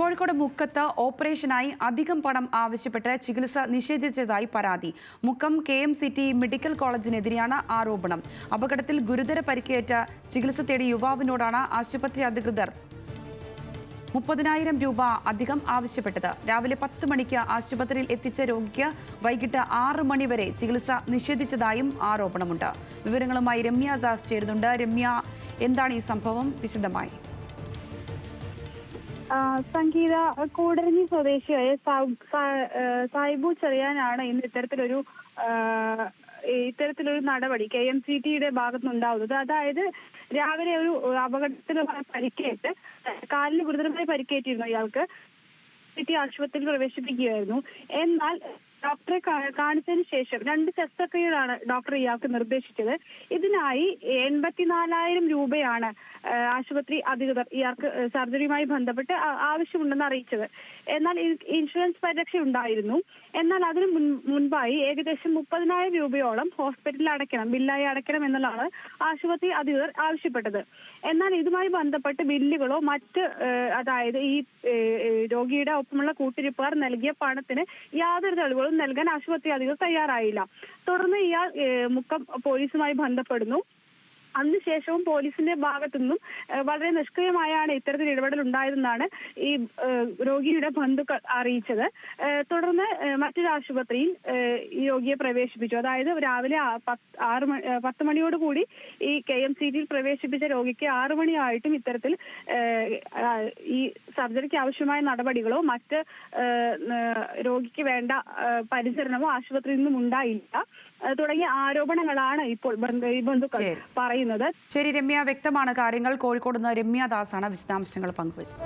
കോഴിക്കോട് മുക്കത്ത് ഓപ്പറേഷനായി അധികം പണം ആവശ്യപ്പെട്ട് ചികിത്സ നിഷേധിച്ചതായി പരാതി. മുക്കം KMCT മെഡിക്കൽ കോളേജിനെതിരെയാണ് ആരോപണം. അപകടത്തിൽ ഗുരുതര പരിക്കേറ്റ ചികിത്സ തേടിയ യുവാവിനോടാണ് ആശുപത്രി അധികൃതർ 30,000 രൂപ അധികം ആവശ്യപ്പെട്ടത്. രാവിലെ 10 മണിക്ക് ആശുപത്രിയിൽ എത്തിച്ച രോഗിക്ക് വൈകിട്ട് 6 മണി വരെ ചികിത്സ നിഷേധിച്ചതായും ആരോപണമുണ്ട്. വിവരങ്ങളുമായി രമ്യ ദാസ് ചേരുന്നുണ്ട്. രമ്യ, എന്താണ് ഈ സംഭവം? വിശദമായി. സംഗീത, കൂടരഞ്ഞി സ്വദേശിയായ സായിബു ചെറിയാനാണ് ഇന്ന് ഇത്തരത്തിലൊരു നടപടി KMCTയുടെ ഭാഗത്തുനിന്നുണ്ടാവുന്നത്. അതായത് രാവിലെ ഒരു അപകടത്തിലുമായി പരിക്കേറ്റ് കാലിന് ഗുരുതരമായി പരിക്കേറ്റിരുന്നു ഇയാൾക്ക്. ആശുപത്രിയിൽ പ്രവേശിപ്പിക്കുകയായിരുന്നു. എന്നാൽ ഡോക്ടറെ കാണിച്ചതിന് ശേഷം 2 ശസ്ത്രക്രിയകളാണ് ഡോക്ടർ ഇയാൾക്ക് നിർദ്ദേശിച്ചത്. ഇതിനായി 84,000 രൂപയാണ് ആശുപത്രി അധികൃതർ ഇയാൾക്ക് സർജറിയുമായി ബന്ധപ്പെട്ട് ആവശ്യമുണ്ടെന്ന് അറിയിച്ചത്. എന്നാൽ ഇൻഷുറൻസ് പരിരക്ഷ ഉണ്ടായിരുന്നു. എന്നാൽ അതിന് മുൻപായി ഏകദേശം 30,000 രൂപയോളം ഹോസ്പിറ്റലിൽ ബില്ലായി അടയ്ക്കണം എന്നുള്ളതാണ് ആശുപത്രി അധികൃതർ ആവശ്യപ്പെട്ടത്. എന്നാൽ ഇതുമായി ബന്ധപ്പെട്ട് ബില്ലുകളോ അതായത് ഈ രോഗിയുടെ ഒപ്പമുള്ള കൂട്ടിരിപ്പുകാർ നൽകിയ പണത്തിന് യാതൊരു തെളിവുകളും നൽകാൻ ആശുപത്രി അധികൃതർ തയ്യാറായില്ല. തുടർന്ന് ഇയാൾ മുക്കം പോലീസുമായി ബന്ധപ്പെടുന്നു. അതിനുശേഷവും പോലീസിന്റെ ഭാഗത്തുനിന്നും വളരെ നിഷ്ക്രിയമായാണ് ഇത്തരത്തിൽ ഇടപെടൽ ഉണ്ടായതെന്നാണ് ഈ രോഗിയുടെ ബന്ധുക്കൾ അറിയിച്ചത്. തുടർന്ന് മറ്റൊരു ആശുപത്രിയിൽ ഈ രോഗിയെ പ്രവേശിപ്പിച്ചു. അതായത് രാവിലെ 10 മണിയോടുകൂടി ഈ KMCTയിൽ പ്രവേശിപ്പിച്ച രോഗിക്ക് 6 മണിയായിട്ടും ഇത്തരത്തിൽ ഈ സർജറിക്ക് ആവശ്യമായ നടപടികളോ മറ്റ് രോഗിക്ക് വേണ്ട പരിചരണമോ ആശുപത്രിയിൽ നിന്നും ഉണ്ടായില്ല തുടങ്ങിയ ആരോപണങ്ങളാണ് ഇപ്പോൾ ഈ ബന്ധുക്കൾ പറയുന്നത്. ശരി രമ്യ, വ്യക്തമാണ് കാര്യങ്ങൾ. കോഴിക്കോട് നിന്ന് രമ്യ ദാസാണ് വിശദാംശങ്ങൾ പങ്കുവച്ചത്.